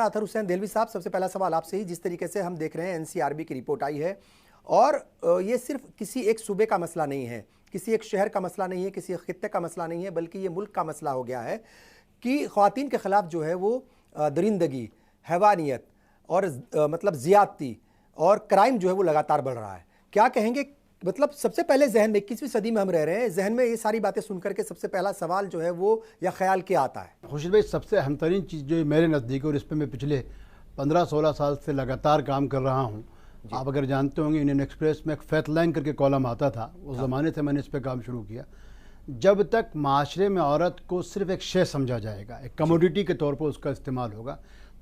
अतहर हुसैन देलवी साहब, सबसे पहला सवाल आपसे ही। जिस तरीके से हम देख रहे हैं एनसीआरबी की रिपोर्ट आई है और ये सिर्फ किसी एक सूबे का मसला नहीं है, किसी एक शहर का मसला नहीं है, किसी एक खित्ते का मसला नहीं है, बल्कि ये मुल्क का मसला हो गया है कि ख़वातीन के ख़िलाफ़ जो है वो दरिंदगी, हैवानियत और मतलब ज़ियादती और क्राइम जो है वो लगातार बढ़ रहा है। क्या कहेंगे? मतलब सबसे पहले जहन में 21वीं सदी में हम रह रहे हैं, जहन में ये सारी बातें सुनकर के सबसे पहला सवाल जो है वो या ख्याल क्या आता है? खुर्शीद भाई, सबसे अहम तरीन चीज़ जो मेरे नज़दीक और इस पर मैं पिछले 15-16 साल से लगातार काम कर रहा हूँ। आप अगर जानते होंगे, इंडियन एक्सप्रेस में एक फैथ लाइन करके कॉलम आता था, उस ज़माने से मैंने इस पर काम शुरू किया। जब तक माशरे में औरत को सिर्फ एक शे समझा जाएगा, एक कमोडिटी के तौर पर उसका इस्तेमाल होगा,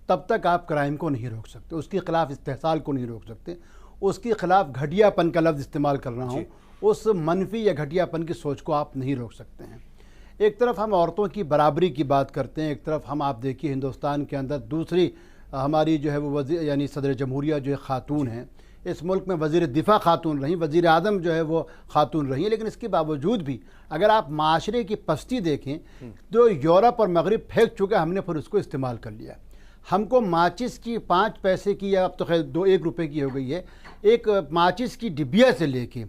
तब तक आप क्राइम को नहीं रोक सकते, उसके ख़िलाफ़ इस्तेहसाल को नहीं रोक सकते, उसके ख़िलाफ़ घटियापन का लफ्ज़ इस्तेमाल कर रहा हूँ, उस मनफी या घटियापन की सोच को आप नहीं रोक सकते हैं। एक तरफ हम औरतों की बराबरी की बात करते हैं, एक तरफ हम आप देखिए हिंदुस्तान के अंदर दूसरी हमारी जो है वो वज़ीर यानी सदर जमहूरिया जो है ख़ातून हैं, इस मुल्क में वज़ीर दिफ़ा ख़ातून रहीं, वज़ीर आज़म जो है वो ख़ातून रही, लेकिन इसके बावजूद भी अगर आप माशरे की पस्ती देखें तो यूरोप और मगरिब फेंक चुके, हमने फिर उसको इस्तेमाल कर लिया। हमको माचिस की 5 पैसे की, या अब तो खैर 1 रुपये की हो गई है, एक माचिस की डिबिया से लेके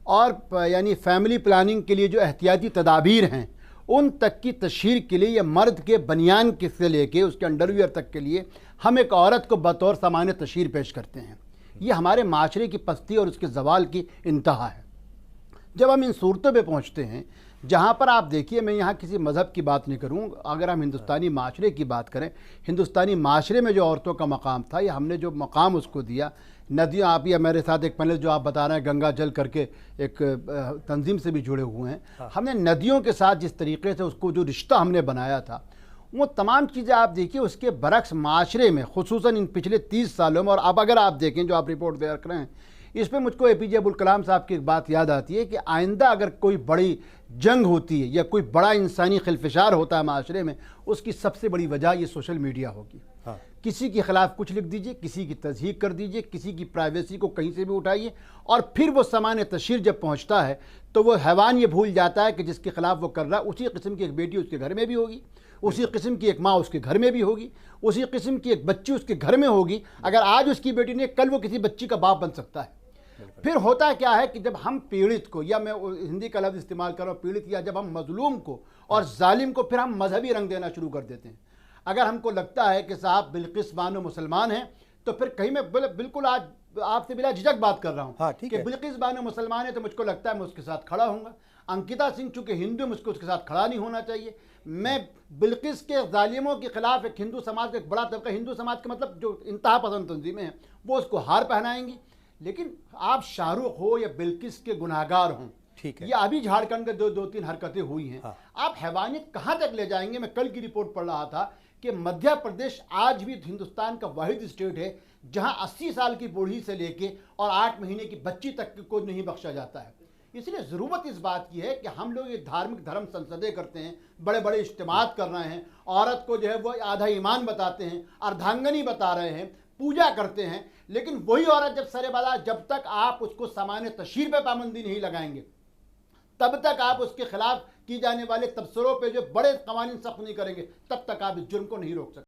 और यानी फैमिली प्लानिंग के लिए जो एहतियाती तदाबीर हैं उन तक की तशहीर के लिए, या मर्द के बनियान के से लेके उसके अंडरवियर तक के लिए हम एक औरत को बतौर सामान्य तशहीर पेश करते हैं। ये हमारे माशरे की पस्ती और उसके जवाल की इंतहा है। जब हम इन सूरतों पे पहुँचते हैं जहाँ पर आप देखिए, मैं यहाँ किसी मज़हब की बात नहीं करूँ, अगर हम हिंदुस्तानी माशरे की बात करें, हिंदुस्तानी माशरे में जो औरतों का मकाम था, या हमने जो मकाम उसको दिया, नदियाँ, आप या मेरे साथ एक पैनल जो आप बता रहे हैं गंगा जल करके एक तंजीम से भी जुड़े हुए हैं, हमने नदियों के साथ जिस तरीके से उसको जो रिश्ता हमने बनाया था, वो तमाम चीज़ें आप देखिए उसके बरक्स माशरे में खुसूसन इन पिछले 30 सालों में, और अब अगर आप देखें जो आप रिपोर्ट दे रख रहे हैं, इस पर मुझको APJ अब्दुल कलाम साहब की एक बात याद आती है कि आइंदा अगर कोई बड़ी जंग होती है या कोई बड़ा इंसानी खिलफिशार होता है माशरे में, उसकी सबसे बड़ी वजह ये सोशल मीडिया होगी। हाँ। किसी के ख़िलाफ़ कुछ लिख दीजिए, किसी की तज़हीक कर दीजिए, किसी की प्राइवेसी को कहीं से भी उठाइए, और फिर वो सामान्य तशहीर जब पहुँचता है तो वो हैवान ये भूल जाता है कि जिसके ख़िलाफ़ वो कर रहा है उसी किस्म की एक बेटी उसके घर में भी होगी, उसी किस्म की एक माँ उसके घर में भी होगी, उसी किस्म की एक बच्ची उसके घर में होगी। अगर आज उसकी बेटी ने, कल वो किसी बच्ची का बाप बन सकता है। फिर होता क्या है कि जब हम पीड़ित को, या मैं हिंदी का लफ्ज़ इस्तेमाल कर रहा हूँ पीड़ित, या जब हम मजलूम को और जालिम को फिर हम मजहबी रंग देना शुरू कर देते हैं। अगर हमको लगता है कि साहब बिल्किस बानो मुसलमान हैं, तो फिर कहीं मैं बिल्कुल आज आपसे बिला झिझक बात कर रहा हूँ। हाँ, कि बिल्किस बानो मुसलमान है तो मुझको लगता है मैं उसके साथ खड़ा हूँगा। अंकिता सिंह चूँकि हिंदू, मुझको उसके साथ खड़ा नहीं होना चाहिए। मैं बिल्किस के जालिमों के खिलाफ एक हिंदू समाज का एक बड़ा तबका, हिंदू समाज का मतलब जो इंतहा पसंद तंजीमें हैं, वो उसको हार पहनाएंगी। लेकिन आप शाहरुख हो या बिल्किस के गुनाहगार हों, ठीक है, ये अभी झारखंड में दो तीन हरकतें हुई हैं। हाँ। आप हैवानियत कहाँ तक ले जाएंगे? मैं कल की रिपोर्ट पढ़ रहा था कि मध्य प्रदेश आज भी हिंदुस्तान का वाहिद स्टेट है जहां 80 साल की बूढ़ी से लेके और 8 महीने की बच्ची तक को नहीं बख्शा जाता है। इसलिए ज़रूरत इस बात की है कि हम लोग ये धार्मिक धर्म संसदें करते हैं, बड़े बड़े इज्तिमात कर रहे हैं, औरत को जो है वो आधा ईमान बताते हैं, अर्धांगनी बता रहे हैं, पूजा करते हैं, लेकिन वही औरत जब सरेबाला, जब तक आप उसको सामान्य तशहीर पे पाबंदी नहीं लगाएंगे, तब तक आप उसके खिलाफ की जाने वाले तबसरों पे जो बड़े कवानीन सख्त नहीं करेंगे, तब तक आप इस जुर्म को नहीं रोक सकते।